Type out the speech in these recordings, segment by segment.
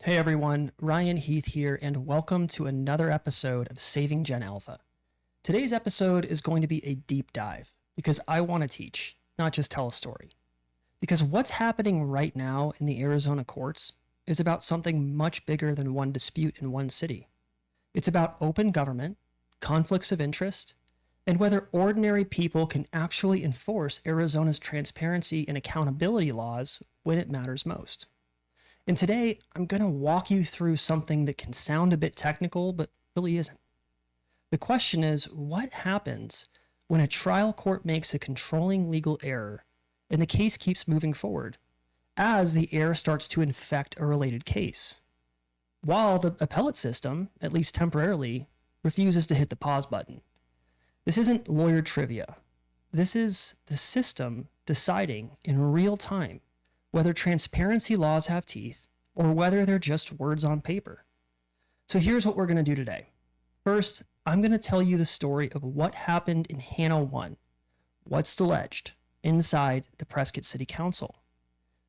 Hey everyone, Ryan Heath here, and welcome to another episode of Saving Gen Alpha. Today's episode is going to be a deep dive because I want to teach, not just tell a story. Because what's happening right now in the Arizona courts is about something much bigger than one dispute in one city. It's about open government, conflicts of interest, and whether ordinary people can actually enforce Arizona's transparency and accountability laws when it matters most. And today, I'm going to walk you through something that can sound a bit technical, but really isn't. The question is, what happens when a trial court makes a controlling legal error and the case keeps moving forward as the error starts to infect a related case, while the appellate system, at least temporarily, refuses to hit the pause button? This isn't lawyer trivia. This is the system deciding in real time whether transparency laws have teeth or whether they're just words on paper. So here's what we're going to do today. First, I'm going to tell you the story of what happened in Hanna 1, what's alleged inside the Prescott City Council.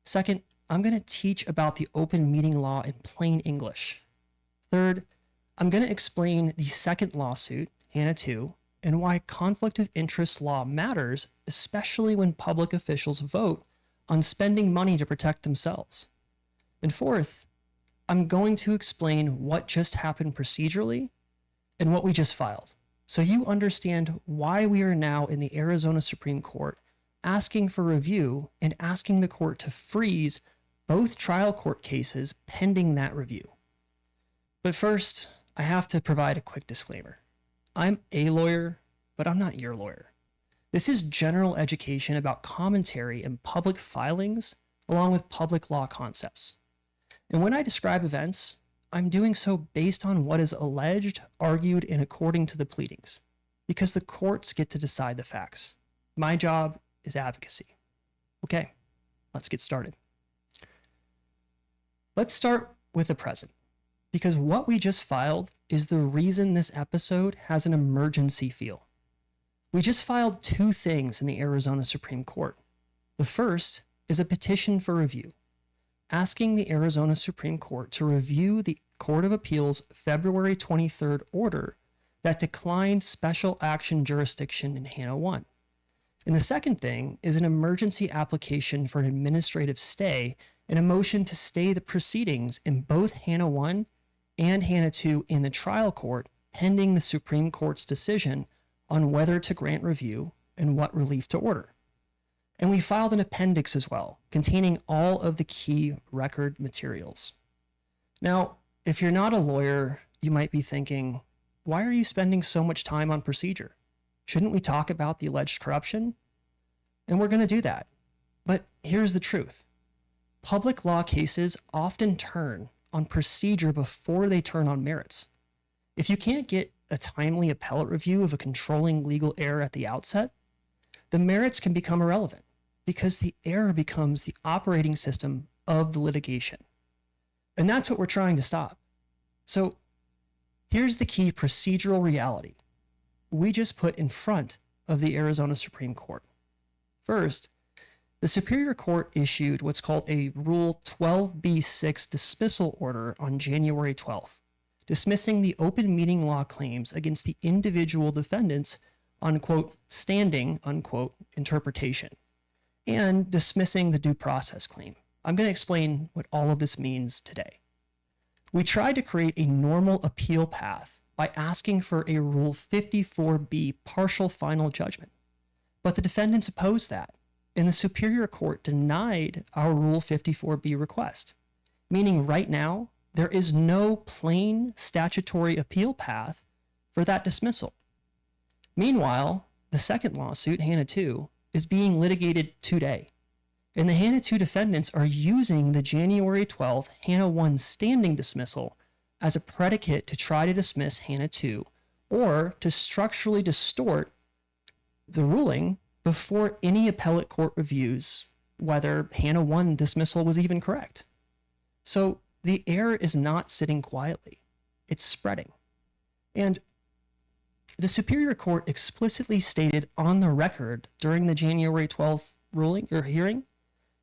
Second, I'm going to teach about the open meeting law in plain English. Third, I'm going to explain the second lawsuit, Hanna 2, and why conflict of interest law matters, especially when public officials vote on spending money to protect themselves. And fourth, I'm going to explain what just happened procedurally and what we just filed, so you understand why we are now in the Arizona Supreme Court asking for review and asking the court to freeze both trial court cases pending that review. But first, I have to provide a quick disclaimer. I'm a lawyer, but I'm not your lawyer. This is general education about commentary and public filings, along with public law concepts. And when I describe events, I'm doing so based on what is alleged, argued, and according to the pleadings, because the courts get to decide the facts. My job is advocacy. Okay, let's get started. Let's start with the present, because what we just filed is the reason this episode has an emergency feel. We just filed two things in the Arizona Supreme Court. The first is a petition for review, asking the Arizona Supreme Court to review the Court of Appeals February 23rd order that declined special action jurisdiction in Hanna 1. And the second thing is an emergency application for an administrative stay and a motion to stay the proceedings in both Hanna 1 and Hanna 2 in the trial court pending the Supreme Court's decision on whether to grant review and what relief to order. And we filed an appendix as well, containing all of the key record materials. Now, if you're not a lawyer, you might be thinking, why are you spending so much time on procedure? Shouldn't we talk about the alleged corruption? And we're going to do that. But here's the truth. Public law cases often turn on procedure before they turn on merits. If you can't get a timely appellate review of a controlling legal error at the outset, the merits can become irrelevant because the error becomes the operating system of the litigation. And that's what we're trying to stop. So here's the key procedural reality we just put in front of the Arizona Supreme Court. First, the Superior Court issued what's called a Rule 12b-6 dismissal order on January 12th. Dismissing the open meeting law claims against the individual defendants on, quote, standing, unquote, interpretation, and dismissing the due process claim. I'm going to explain what all of this means today. We tried to create a normal appeal path by asking for a Rule 54b partial final judgment, but the defendants opposed that, and the Superior Court denied our Rule 54b request, meaning right now, there is no plain statutory appeal path for that dismissal. Meanwhile, the second lawsuit, Hanna 2, is being litigated today, and the Hanna 2 defendants are using the January 12th Hanna 1 standing dismissal as a predicate to try to dismiss Hanna 2 or to structurally distort the ruling before any appellate court reviews whether Hanna 1 dismissal was even correct. So the error is not sitting quietly. It's spreading. And the Superior Court explicitly stated on the record during the January 12th ruling or hearing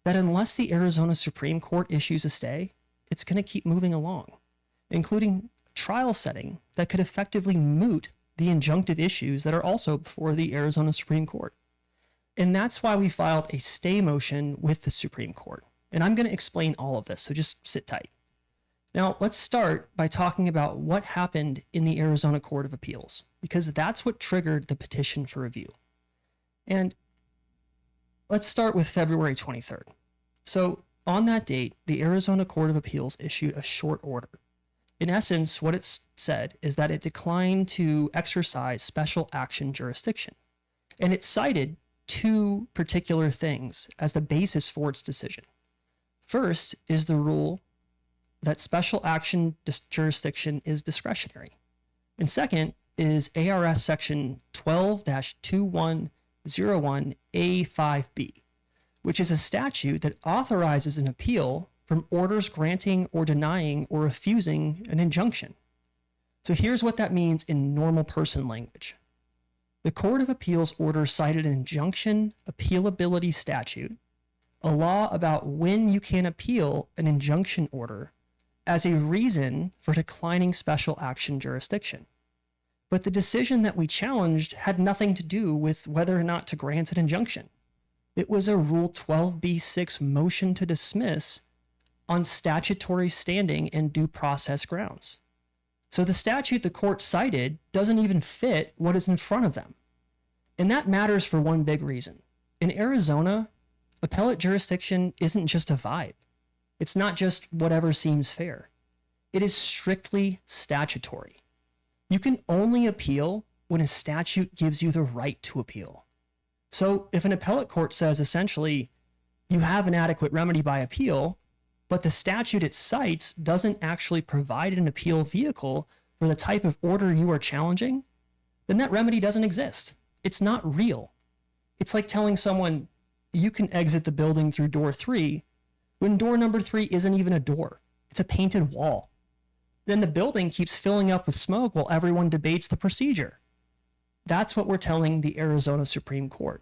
that unless the Arizona Supreme Court issues a stay, it's going to keep moving along, including trial setting that could effectively moot the injunctive issues that are also before the Arizona Supreme Court. And that's why we filed a stay motion with the Supreme Court. And I'm going to explain all of this, so just sit tight. Now, let's start by talking about what happened in the Arizona Court of Appeals, because that's what triggered the petition for review. And let's start with February 23rd. So on that date, the Arizona Court of Appeals issued a short order. In essence, what it said is that it declined to exercise special action jurisdiction. And it cited two particular things as the basis for its decision. First is the rule that special action jurisdiction is discretionary. And second is ARS section 12-2101A5B, which is a statute that authorizes an appeal from orders granting or denying or refusing an injunction. So here's what that means in normal person language. The Court of Appeals order cited an injunction appealability statute, a law about when you can appeal an injunction order, as a reason for declining special action jurisdiction. But the decision that we challenged had nothing to do with whether or not to grant an injunction. It was a Rule 12b-6 motion to dismiss on statutory standing and due process grounds. So the statute the court cited doesn't even fit what is in front of them. And that matters for one big reason. In Arizona, appellate jurisdiction isn't just a vibe. It's not just whatever seems fair. It is strictly statutory. You can only appeal when a statute gives you the right to appeal. So if an appellate court says essentially, you have an adequate remedy by appeal, but the statute it cites doesn't actually provide an appeal vehicle for the type of order you are challenging, then that remedy doesn't exist. It's not real. It's like telling someone, you can exit the building through door 3, when door number 3 isn't even a door. It's a painted wall. Then the building keeps filling up with smoke while everyone debates the procedure. That's what we're telling the Arizona Supreme Court.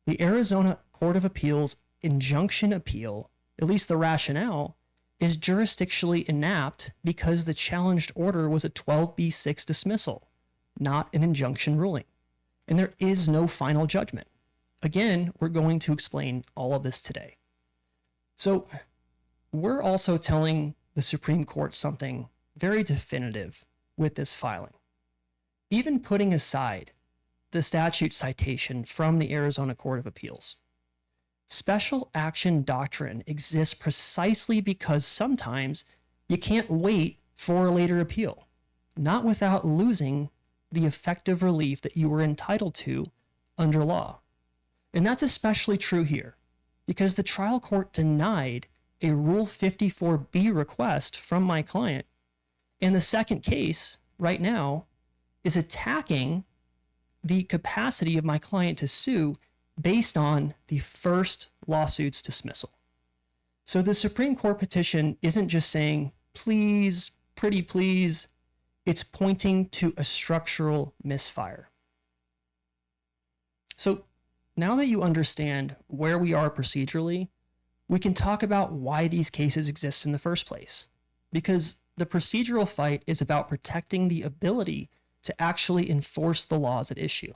The Arizona Court of Appeals injunction appeal, at least the rationale, is jurisdictionally inapt because the challenged order was a 12b-6 dismissal, not an injunction ruling. And there is no final judgment. Again, we're going to explain all of this today. So we're also telling the Supreme Court something very definitive with this filing. Even putting aside the statute citation from the Arizona Court of Appeals, special action doctrine exists precisely because sometimes you can't wait for a later appeal, not without losing the effective relief that you were entitled to under law. And that's especially true here, because the trial court denied a Rule 54B request from my client. And the second case right now is attacking the capacity of my client to sue based on the first lawsuit's dismissal. So the Supreme Court petition isn't just saying, please, pretty please, it's pointing to a structural misfire. So now that you understand where we are procedurally, we can talk about why these cases exist in the first place. Because the procedural fight is about protecting the ability to actually enforce the laws at issue.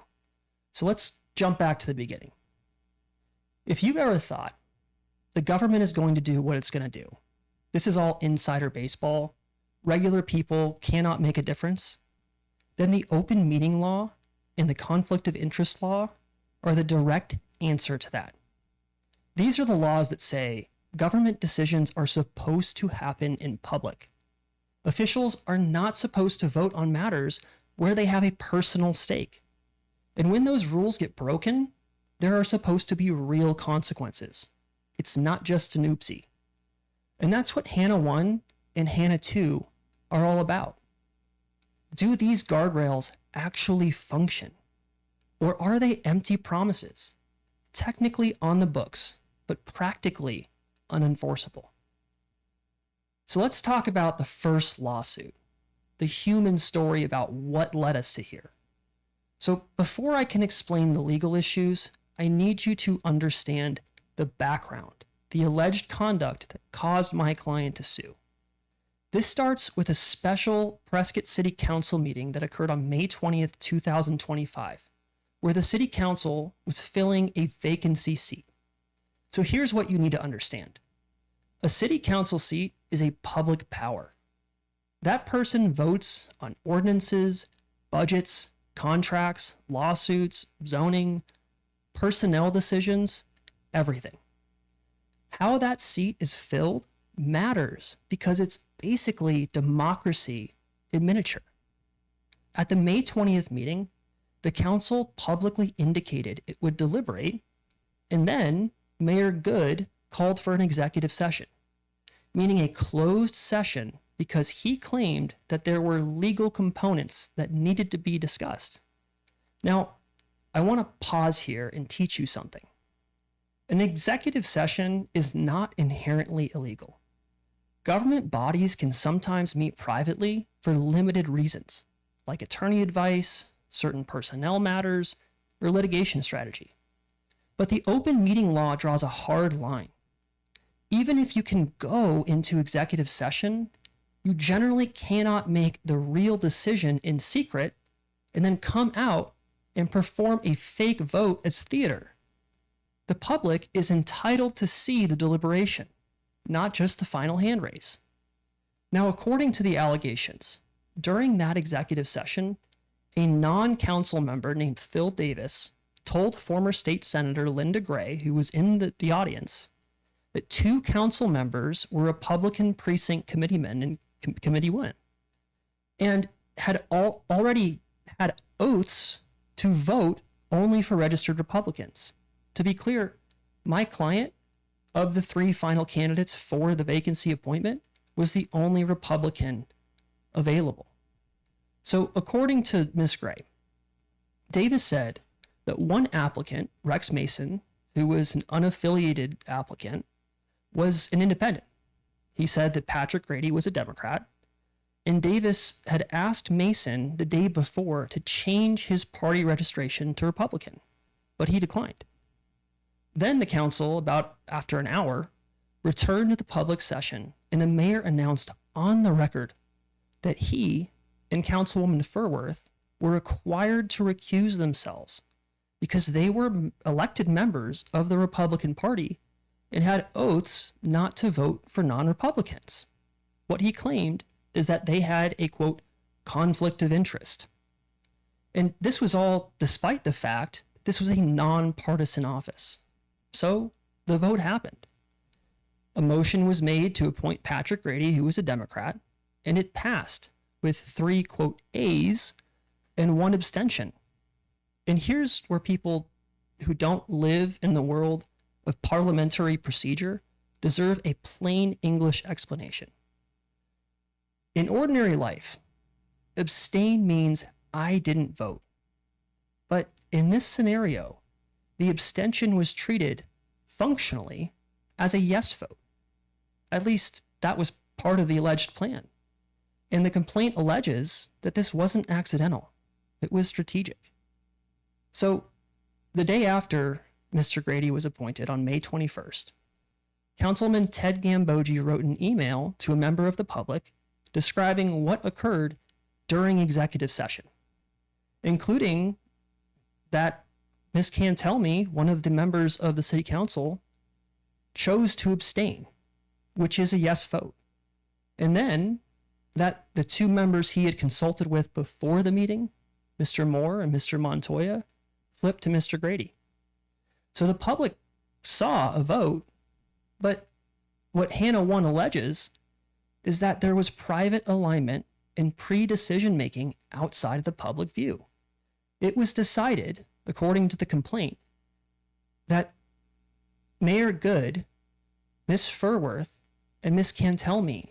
So let's jump back to the beginning. If you've ever thought the government is going to do what it's going to do, this is all insider baseball, regular people cannot make a difference, then the open meeting law and the conflict of interest law are the direct answer to that. These are the laws that say government decisions are supposed to happen in public. Officials are not supposed to vote on matters where they have a personal stake. And when those rules get broken, there are supposed to be real consequences. It's not just an oopsie. And that's what Hanna 1 and Hanna 2 are all about. Do these guardrails actually function? Or are they empty promises, technically on the books, but practically unenforceable? So let's talk about the first lawsuit, the human story about what led us to here. So before I can explain the legal issues, I need you to understand the background, the alleged conduct that caused my client to sue. This starts with a special Prescott City Council meeting that occurred on May 20th, 2025, where the City Council was filling a vacancy seat. So here's what you need to understand. A City Council seat is a public power. That person votes on ordinances, budgets, contracts, lawsuits, zoning, personnel decisions, everything. How that seat is filled matters because it's basically democracy in miniature. At the May 20th meeting, the council publicly indicated it would deliberate, and then Mayor Good called for an executive session, meaning a closed session because he claimed that there were legal components that needed to be discussed. Now, I want to pause here and teach you something. An executive session is not inherently illegal. Government bodies can sometimes meet privately for limited reasons, like attorney advice, certain personnel matters, or litigation strategy. But the open meeting law draws a hard line. Even if you can go into executive session, you generally cannot make the real decision in secret and then come out and perform a fake vote as theater. The public is entitled to see the deliberation, not just the final hand raise. Now, according to the allegations, during that executive session, a non-council member named Phil Davis told former state senator Linda Gray, who was in the audience, that two council members were Republican precinct committeemen in Committee 1 and had already had oaths to vote only for registered Republicans. To be clear, my client, of the three final candidates for the vacancy appointment, was the only Republican available. So according to Ms. Gray, Davis said that one applicant, Rex Mason, who was an unaffiliated applicant, was an independent. He said that Patrick Grady was a Democrat, and Davis had asked Mason the day before to change his party registration to Republican, but he declined. Then the council, about after an hour, returned to the public session, and the mayor announced on the record that he and Councilwoman Furworth were required to recuse themselves because they were elected members of the Republican Party and had oaths not to vote for non-Republicans. What he claimed is that they had a, quote, conflict of interest. And this was all despite the fact that this was a nonpartisan office. So the vote happened. A motion was made to appoint Patrick Grady, who was a Democrat, and it passed with 3, quote, A's and 1 abstention. And here's where people who don't live in the world of parliamentary procedure deserve a plain English explanation. In ordinary life, abstain means I didn't vote. But in this scenario, the abstention was treated functionally as a yes vote. At least that was part of the alleged plan. And the complaint alleges that this wasn't accidental. It was strategic. So the day after Mr. Grady was appointed on May 21st, Councilman Ted Gambogi wrote an email to a member of the public describing what occurred during executive session, including that Ms. Cantelme, one of the members of the city council, chose to abstain, which is a yes vote. And then that the two members he had consulted with before the meeting, Mr. Moore and Mr. Montoya, flipped to Mr. Grady. So the public saw a vote, but what Hanna 1 alleges is that there was private alignment and pre-decision making outside of the public view. It was decided, according to the complaint, that Mayor Good, Ms. Furworth, and Ms. Cantelme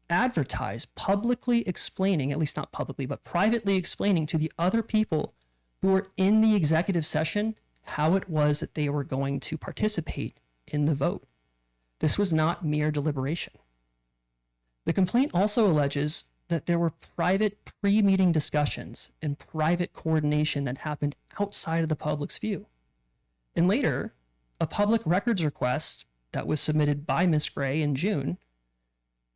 advertised publicly explaining, at least not publicly, but privately explaining to the other people who were in the executive session how it was that they were going to participate in the vote. This was not mere deliberation. The complaint also alleges that there were private pre-meeting discussions and private coordination that happened outside of the public's view. And later, a public records request that was submitted by Ms. Gray in June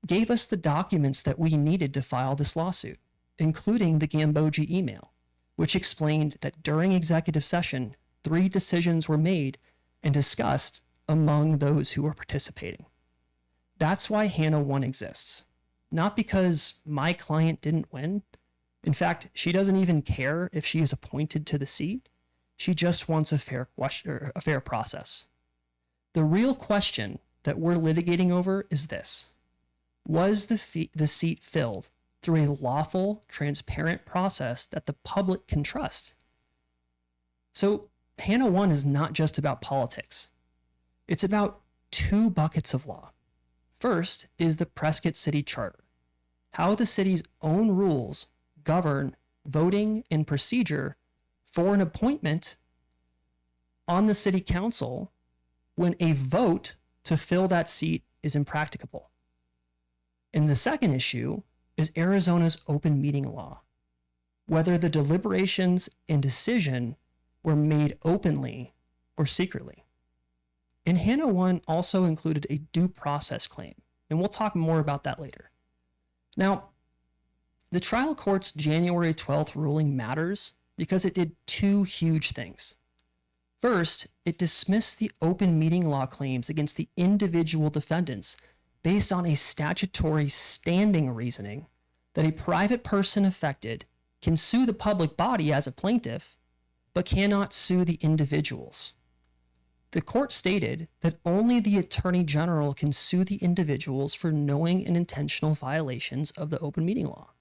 gave us the documents that we needed to file this lawsuit, including the Gambogi email, which explained that during executive session, 3 decisions were made and discussed among those who were participating. That's why Hanna 1 exists. Not because my client didn't win. In fact, she doesn't even care if she is appointed to the seat. She just wants a fair process. The real question that we're litigating over is this. Was the seat filled through a lawful, transparent process that the public can trust? So Hanna 1 is not just about politics. It's about 2 buckets of law. First is the Prescott City Charter, how the city's own rules govern voting and procedure for an appointment on the city council when a vote to fill that seat is impracticable. And the second issue is Arizona's open meeting law, whether the deliberations and decision were made openly or secretly. And Hanna 1 also included a due process claim, and we'll talk more about that later. Now, the trial court's January 12th ruling matters because it did 2 huge things. First, it dismissed the open meeting law claims against the individual defendants based on a statutory standing reasoning that a private person affected can sue the public body as a plaintiff, but cannot sue the individuals. The court stated that only the Attorney General can sue the individuals for knowing and intentional violations of the open meeting law.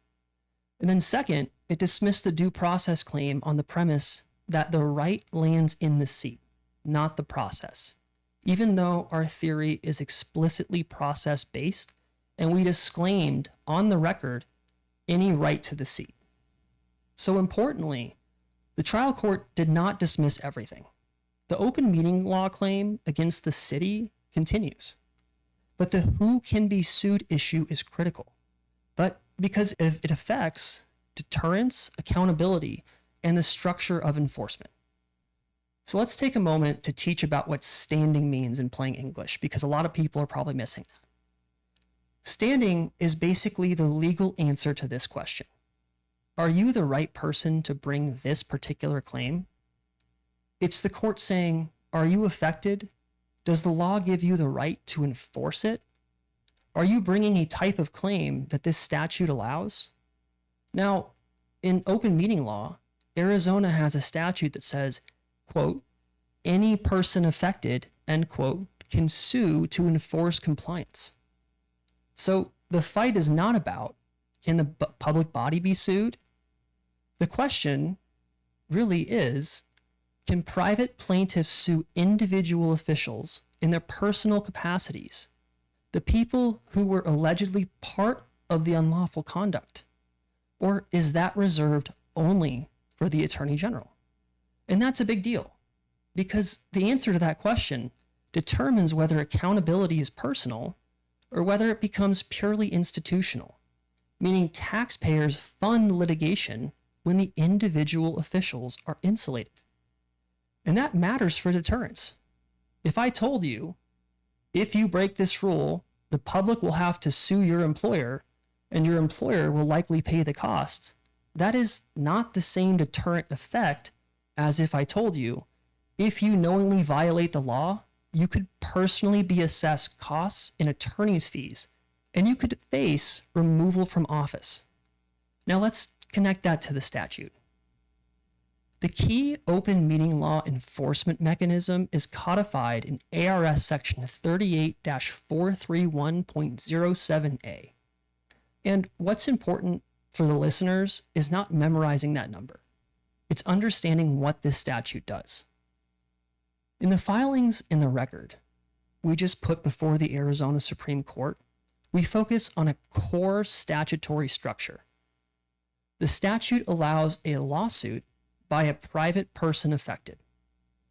And then second, it dismissed the due process claim on the premise that the right lands in the seat, not the process, even though our theory is explicitly process-based and we disclaimed on the record any right to the seat. So importantly, the trial court did not dismiss everything. The open meeting law claim against the city continues, but the who can be sued issue is critical. But because it affects deterrence, accountability, and the structure of enforcement. So let's take a moment to teach about what standing means in plain English, because a lot of people are probably missing that. Standing is basically the legal answer to this question. Are you the right person to bring this particular claim? It's the court saying, are you affected? Does the law give you the right to enforce it? Are you bringing a type of claim that this statute allows? Now, in open meeting law, Arizona has a statute that says, quote, any person affected, end quote, can sue to enforce compliance. So the fight is not about, can the public body be sued? The question really is, can private plaintiffs sue individual officials in their personal capacities, the people who were allegedly part of the unlawful conduct? Or is that reserved only for the Attorney General? And that's a big deal, because the answer to that question determines whether accountability is personal or whether it becomes purely institutional, meaning taxpayers fund litigation when the individual officials are insulated. And that matters for deterrence. If I told you, if you break this rule, the public will have to sue your employer and your employer will likely pay the cost, that is not the same deterrent effect as if I told you, if you knowingly violate the law, you could personally be assessed costs and attorney's fees, and you could face removal from office. Now let's connect that to the statute. The key open meeting law enforcement mechanism is codified in ARS section 38-431.07a. And what's important for the listeners is not memorizing that number. It's understanding what this statute does. In the filings in the record we just put before the Arizona Supreme Court, we focus on a core statutory structure. The statute allows a lawsuit by a private person affected.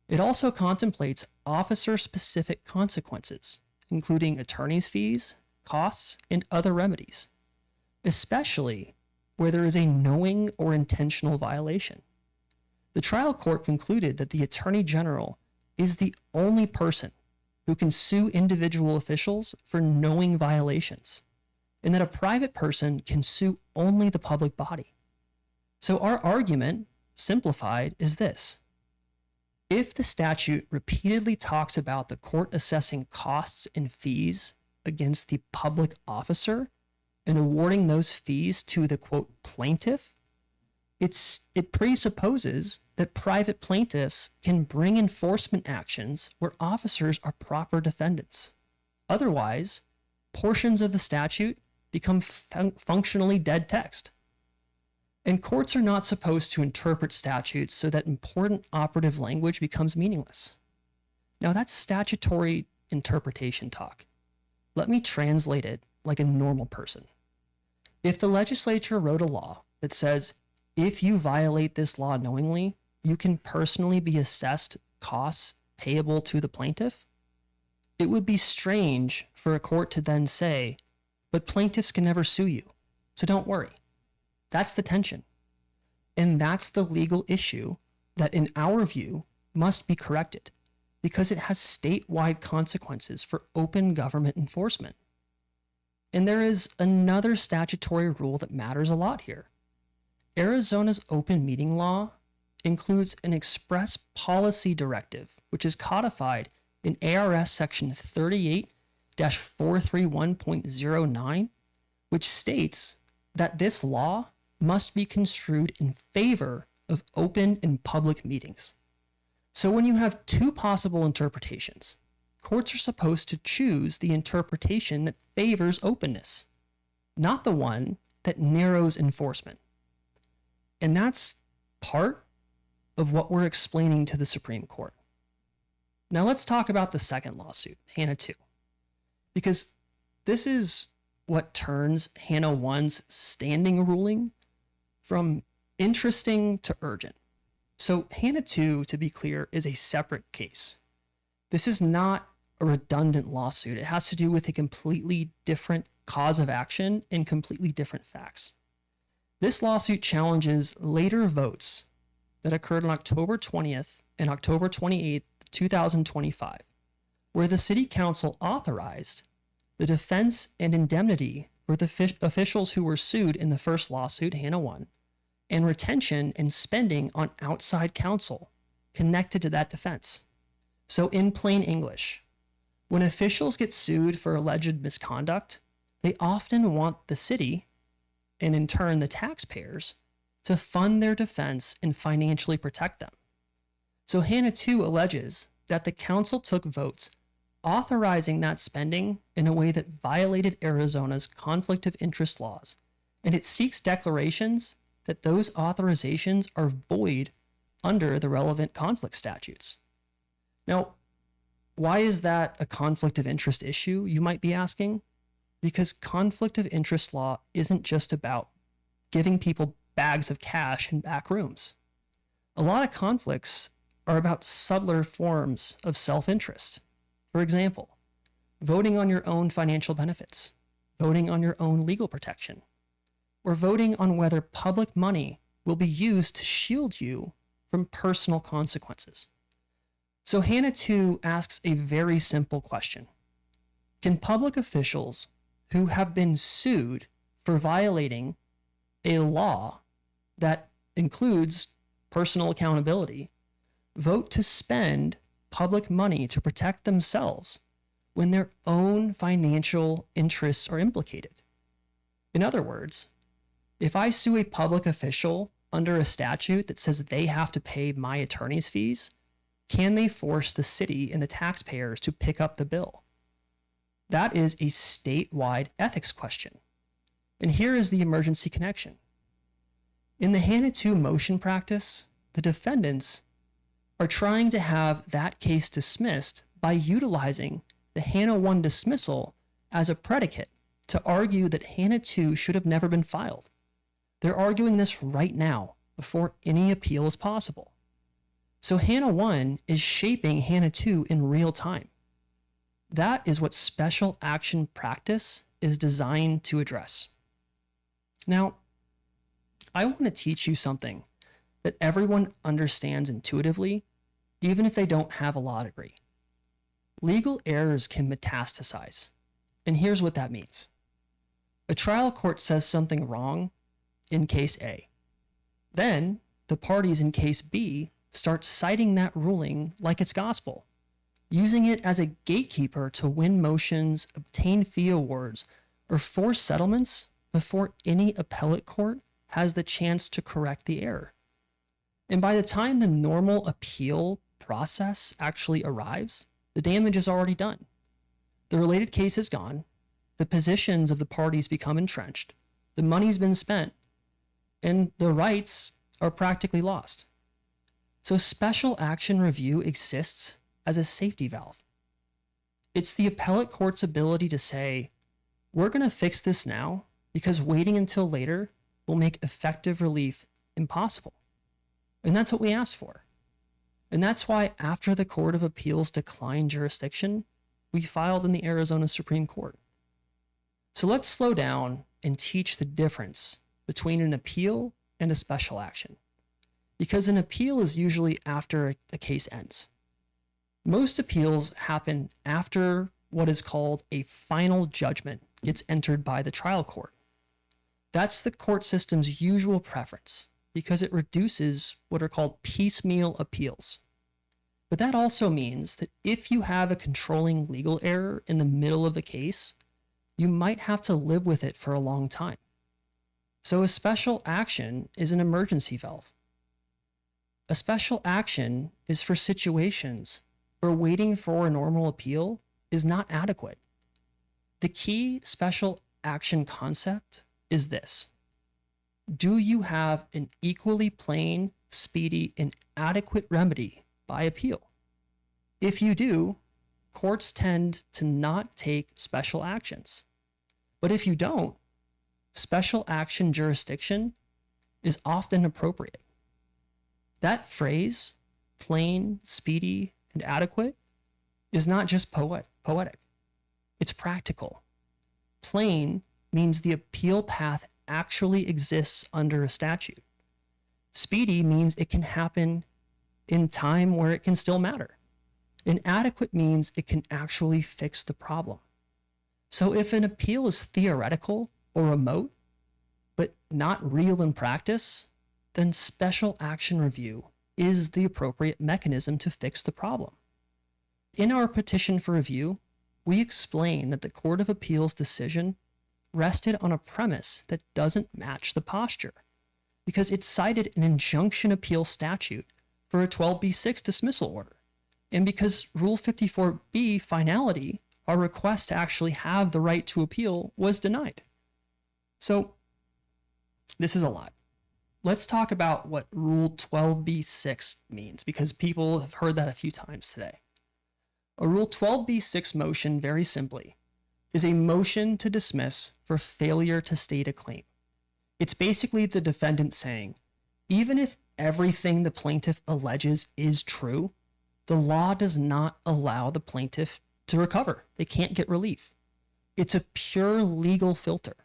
It also contemplates officer-specific consequences, including attorney's fees, costs, and other remedies, especially where there is a knowing or intentional violation. The trial court concluded that the Attorney General is the only person who can sue individual officials for knowing violations. and that a private person can sue only the public body. So our argument, simplified, is this. If the statute repeatedly talks about the court assessing costs and fees against the public officer and awarding those fees to the, quote, plaintiff, it presupposes that private plaintiffs can bring enforcement actions where officers are proper defendants. Otherwise, portions of the statute become functionally dead text. And courts are not supposed to interpret statutes so that important operative language becomes meaningless. Now, that's statutory interpretation talk. Let me translate it like a normal person. If the legislature wrote a law that says, if you violate this law knowingly, you can personally be assessed costs payable to the plaintiff, it would be strange for a court to then say, but plaintiffs can never sue you, so don't worry. That's the tension. And that's the legal issue that, in our view, must be corrected because it has statewide consequences for open government enforcement. And there is another statutory rule that matters a lot here. Arizona's open meeting law includes an express policy directive, which is codified in ARS section 38-431.09, which states that this law must be construed in favor of open and public meetings. So when you have two possible interpretations, courts are supposed to choose the interpretation that favors openness, not the one that narrows enforcement. And that's part of what we're explaining to the Supreme Court. Now let's talk about the second lawsuit, Hanna 2, because this is what turns Hanna 1's standing ruling from interesting to urgent. So Hanna 2, to be clear, is a separate case. This is not a redundant lawsuit. It has to do with a completely different cause of action and completely different facts. This lawsuit challenges later votes that occurred on October 20th and October 28th, 2025, where the City Council authorized the defense and indemnity for the officials who were sued in the first lawsuit, Hanna 1, and retention and spending on outside counsel connected to that defense. So in plain English, when officials get sued for alleged misconduct, they often want the city, and in turn the taxpayers, to fund their defense and financially protect them. So Hanna 2 alleges that the council took votes authorizing that spending in a way that violated Arizona's conflict of interest laws, and it seeks declarations that those authorizations are void under the relevant conflict statutes. Now, why is that a conflict of interest issue, you might be asking? Because conflict of interest law isn't just about giving people bags of cash in back rooms. A lot of conflicts are about subtler forms of self-interest. For example, voting on your own financial benefits, voting on your own legal protection, or voting on whether public money will be used to shield you from personal consequences. So Hanna 2 asks a very simple question. Can public officials who have been sued for violating a law that includes personal accountability vote to spend public money to protect themselves when their own financial interests are implicated? In other words, if I sue a public official under a statute that says they have to pay my attorney's fees, can they force the city and the taxpayers to pick up the bill? That is a statewide ethics question. And here is the emergency connection. In the Hanna 2 motion practice, the defendants are trying to have that case dismissed by utilizing the Hanna 1 dismissal as a predicate to argue that Hanna 2 should have never been filed. They're arguing this right now before any appeal is possible. So Hanna 1 is shaping Hanna 2 in real time. That is what special action practice is designed to address. Now, I want to teach you something that everyone understands intuitively, even if they don't have a law degree. Legal errors can metastasize, and here's what that means. A trial court says something wrong in case A. Then the parties in case B start citing that ruling like it's gospel, using it as a gatekeeper to win motions, obtain fee awards, or force settlements before any appellate court has the chance to correct the error. And by the time the normal appeal process actually arrives, the damage is already done. The related case is gone, the positions of the parties become entrenched, the money's been spent, and the rights are practically lost. So special action review exists as a safety valve. It's the appellate court's ability to say, we're going to fix this now because waiting until later will make effective relief impossible. And that's what we asked for. And that's why after the Court of Appeals declined jurisdiction, we filed in the Arizona Supreme Court. So let's slow down and teach the difference between an appeal and a special action. Because an appeal is usually after a case ends. Most appeals happen after what is called a final judgment gets entered by the trial court. That's the court system's usual preference because it reduces what are called piecemeal appeals. But that also means that if you have a controlling legal error in the middle of a case, you might have to live with it for a long time. So a special action is an emergency valve. A special action is for situations where waiting for a normal appeal is not adequate. The key special action concept is this. Do you have an equally plain, speedy, and adequate remedy by appeal? If you do, courts tend to not take special actions. But if you don't, special action jurisdiction is often appropriate. That phrase, plain, speedy, and adequate, is not just poetic. It's practical. Plain means the appeal path actually exists under a statute. Speedy means it can happen in time where it can still matter. And adequate means it can actually fix the problem. So if an appeal is theoretical or remote, but not real in practice, then special action review is the appropriate mechanism to fix the problem. In our petition for review, we explain that the Court of Appeals decision rested on a premise that doesn't match the posture because it cited an injunction appeal statute for a 12b6 dismissal order. And because Rule 54b finality, our request to actually have the right to appeal, was denied. So this is a lot. Let's talk about what Rule 12b6 means because people have heard that a few times today. A Rule 12b6 motion, very simply, is a motion to dismiss for failure to state a claim. It's basically the defendant saying, even if everything the plaintiff alleges is true, the law does not allow the plaintiff to recover. They can't get relief. It's a pure legal filter.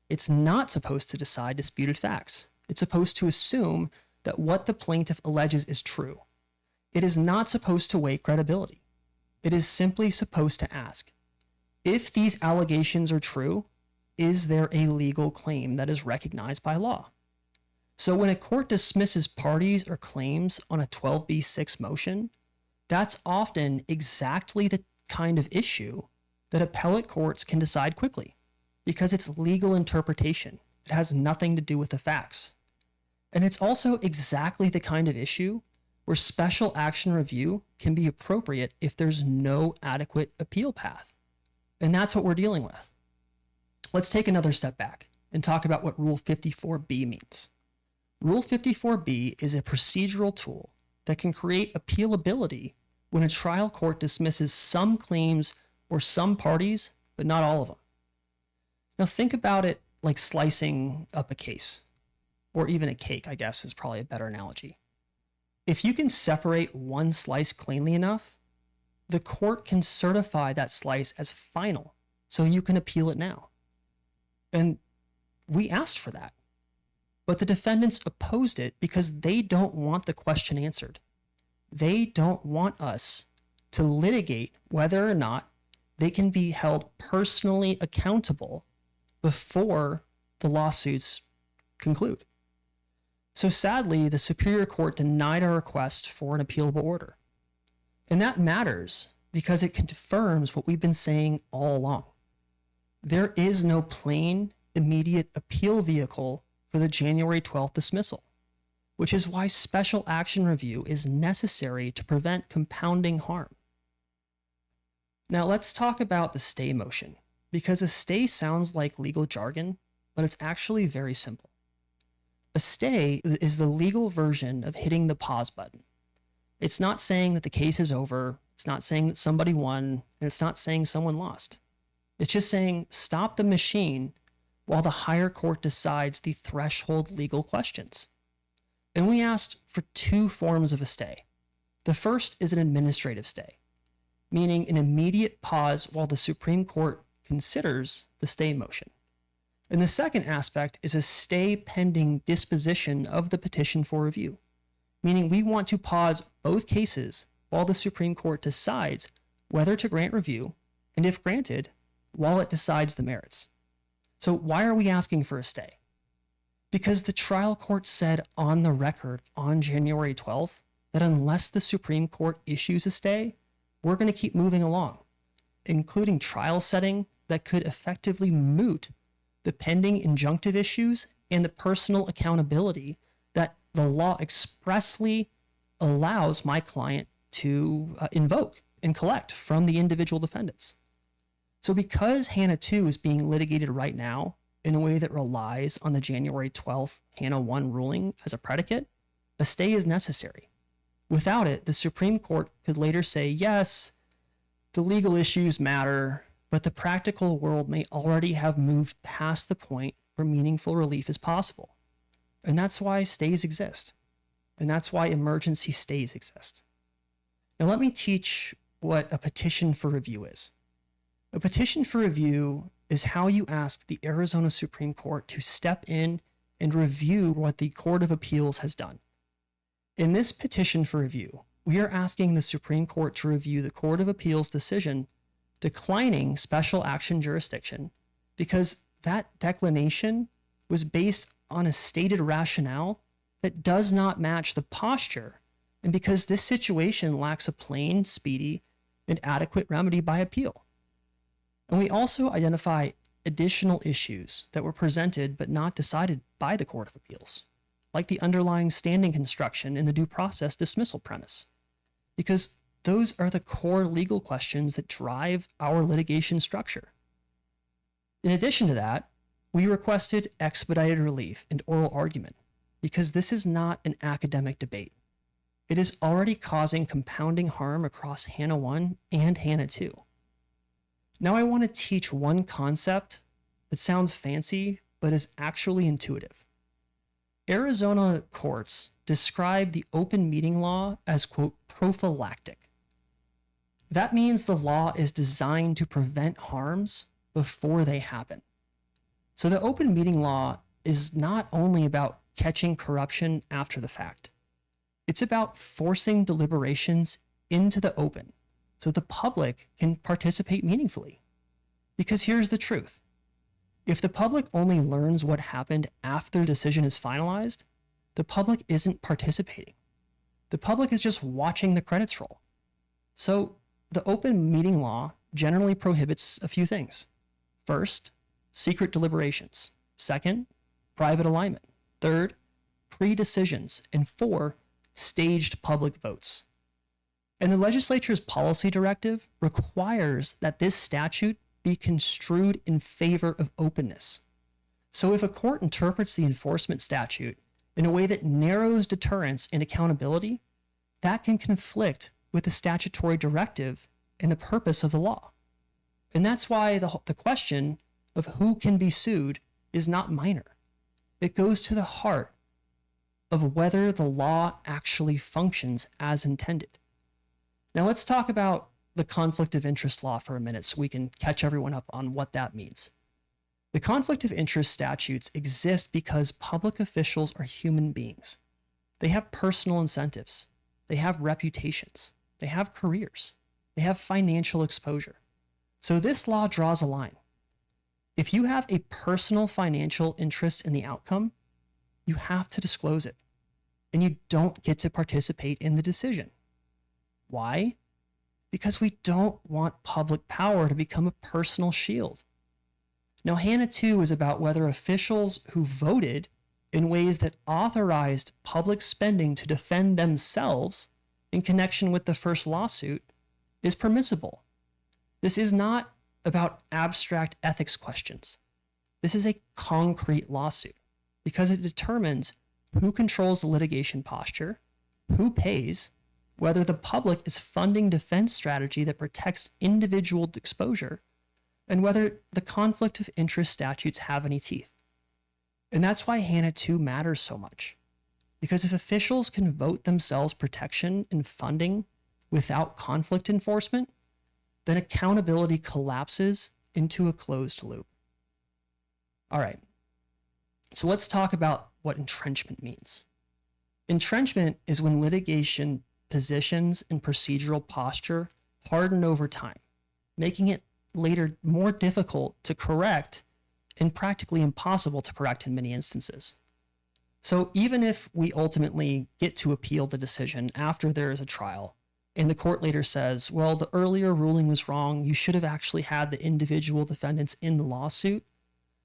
It's not supposed to decide disputed facts. It's supposed to assume that what the plaintiff alleges is true. It is not supposed to weigh credibility. It is simply supposed to ask, if these allegations are true, is there a legal claim that is recognized by law? So when a court dismisses parties or claims on a 12b6 motion, that's often exactly the kind of issue that appellate courts can decide quickly because it's legal interpretation. It has nothing to do with the facts. And it's also exactly the kind of issue where special action review can be appropriate if there's no adequate appeal path. And that's what we're dealing with. Let's take another step back and talk about what Rule 54b means. Rule 54b is a procedural tool that can create appealability when a trial court dismisses some claims or some parties, but not all of them. Now think about it like slicing up a case, or even a cake, I guess is probably a better analogy. If you can separate one slice cleanly enough, the court can certify that slice as final, so you can appeal it now. And we asked for that. But the defendants opposed it because they don't want the question answered. They don't want us to litigate whether or not they can be held personally accountable before the lawsuits conclude. So sadly, the Superior Court denied our request for an appealable order. And that matters because it confirms what we've been saying all along. There is no plain, immediate appeal vehicle for the January 12th dismissal, which is why special action review is necessary to prevent compounding harm. Now let's talk about the stay motion, because a stay sounds like legal jargon, but it's actually very simple. A stay is the legal version of hitting the pause button. It's not saying that the case is over, it's not saying that somebody won, and it's not saying someone lost. It's just saying stop the machine while the higher court decides the threshold legal questions. And we asked for two forms of a stay. The first is an administrative stay, meaning an immediate pause while the Supreme Court considers the stay motion. And the second aspect is a stay pending disposition of the petition for review, meaning we want to pause both cases while the Supreme Court decides whether to grant review, and if granted, while it decides the merits. So why are we asking for a stay? Because the trial court said on the record on January 12th that unless the Supreme Court issues a stay, we're going to keep moving along, including trial setting that could effectively moot the pending injunctive issues and the personal accountability that the law expressly allows my client to invoke and collect from the individual defendants. So because Hanna 2 is being litigated right now in a way that relies on the January 12th Hanna 1 ruling as a predicate, a stay is necessary. Without it, the Supreme Court could later say, yes, the legal issues matter, but the practical world may already have moved past the point where meaningful relief is possible. And that's why stays exist. And that's why emergency stays exist. Now let me teach what a petition for review is. A petition for review is how you ask the Arizona Supreme Court to step in and review what the Court of Appeals has done. In this petition for review, we are asking the Supreme Court to review the Court of Appeals decision declining special action jurisdiction because that declination was based on a stated rationale that does not match the posture, and because this situation lacks a plain, speedy, and adequate remedy by appeal. And we also identify additional issues that were presented but not decided by the Court of Appeals, like the underlying standing construction in the due process dismissal premise, because those are the core legal questions that drive our litigation structure. In addition to that, we requested expedited relief and oral argument because this is not an academic debate. It is already causing compounding harm across Hanna 1 and Hanna 2. Now I want to teach one concept that sounds fancy, but is actually intuitive. Arizona courts describe the open meeting law as, quote, prophylactic. That means the law is designed to prevent harms before they happen. So the open meeting law is not only about catching corruption after the fact. It's about forcing deliberations into the open so the public can participate meaningfully. Because here's the truth. If the public only learns what happened after the decision is finalized, the public isn't participating. The public is just watching the credits roll. So the open meeting law generally prohibits a few things. First, secret deliberations. Second, private alignment. Third, pre-decisions. And four, staged public votes. And the legislature's policy directive requires that this statute be construed in favor of openness. So if a court interprets the enforcement statute in a way that narrows deterrence and accountability, that can conflict with the statutory directive and the purpose of the law. And that's why the question of who can be sued is not minor. It goes to the heart of whether the law actually functions as intended. Now let's talk about the conflict of interest law for a minute so we can catch everyone up on what that means. The conflict of interest statutes exist because public officials are human beings. They have personal incentives. They have reputations. They have careers. They have financial exposure. So this law draws a line. If you have a personal financial interest in the outcome, you have to disclose it, and you don't get to participate in the decision. Why? Because we don't want public power to become a personal shield. Now, Hanna 2 is about whether officials who voted in ways that authorized public spending to defend themselves in connection with the first lawsuit is permissible. This is not about abstract ethics questions. This is a concrete lawsuit because it determines who controls the litigation posture, who pays, whether the public is funding defense strategy that protects individual exposure, and whether the conflict of interest statutes have any teeth. And that's why Hanna 2 matters so much. Because if officials can vote themselves protection and funding without conflict enforcement, then accountability collapses into a closed loop. All right, so let's talk about what entrenchment means. Entrenchment is when litigation positions and procedural posture harden over time, making it later more difficult to correct and practically impossible to correct in many instances. So even if we ultimately get to appeal the decision after there is a trial, and the court later says, well, the earlier ruling was wrong, you should have actually had the individual defendants in the lawsuit,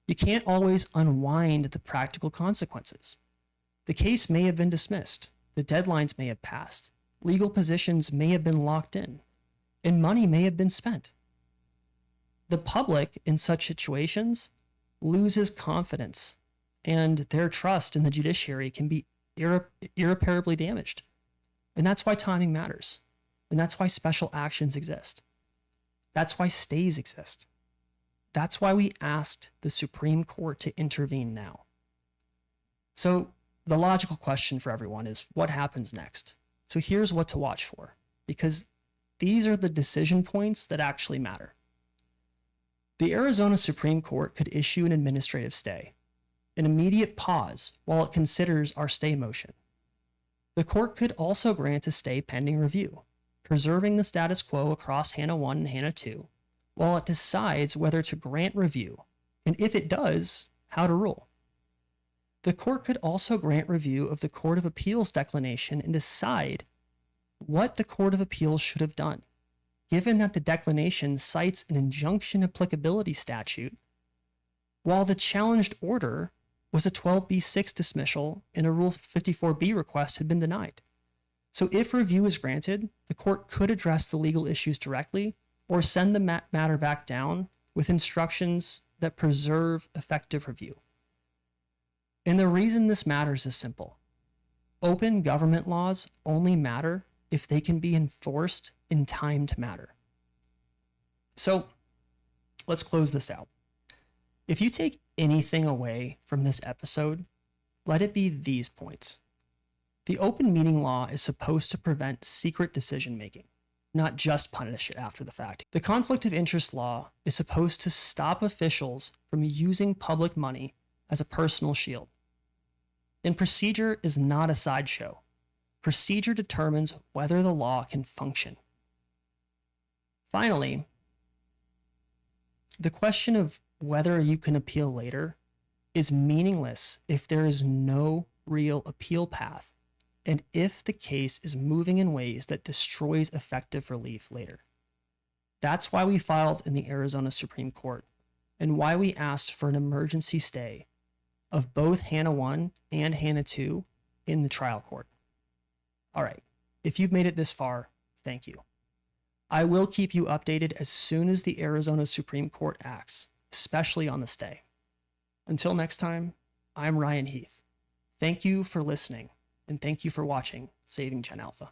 you can't always unwind the practical consequences. The case may have been dismissed, the deadlines may have passed, legal positions may have been locked in, and money may have been spent. The public in such situations loses confidence, and their trust in the judiciary can be irreparably damaged. And that's why timing matters. And that's why special actions exist. That's why stays exist. That's why we asked the Supreme Court to intervene now. So the logical question for everyone is, what happens next? So here's what to watch for, because these are the decision points that actually matter. The Arizona Supreme Court could issue an administrative stay, an immediate pause while it considers our stay motion. The court could also grant a stay pending review, preserving the status quo across Hanna 1 and Hanna 2, while it decides whether to grant review, and if it does, how to rule. The court could also grant review of the Court of Appeals declination and decide what the Court of Appeals should have done, given that the declination cites an injunction applicability statute, while the challenged order was a 12b6 dismissal and a Rule 54b request had been denied. So if review is granted, the court could address the legal issues directly or send the matter back down with instructions that preserve effective review. And the reason this matters is simple. Open government laws only matter if they can be enforced in time to matter. So let's close this out. If you take anything away from this episode, let it be these points. The open meeting law is supposed to prevent secret decision making, not just punish it after the fact. The conflict of interest law is supposed to stop officials from using public money as a personal shield. And procedure is not a sideshow. Procedure determines whether the law can function. Finally, the question of whether you can appeal later is meaningless if there is no real appeal path and if the case is moving in ways that destroys effective relief later. That's why we filed in the Arizona Supreme Court and why we asked for an emergency stay of both Hanna 1 and Hanna 2 in the trial court. All right, if you've made it this far, thank you. I will keep you updated as soon as the Arizona Supreme Court acts, especially on the stay. Until next time, I'm Ryan Heath. Thank you for listening, and thank you for watching Saving Gen Alpha.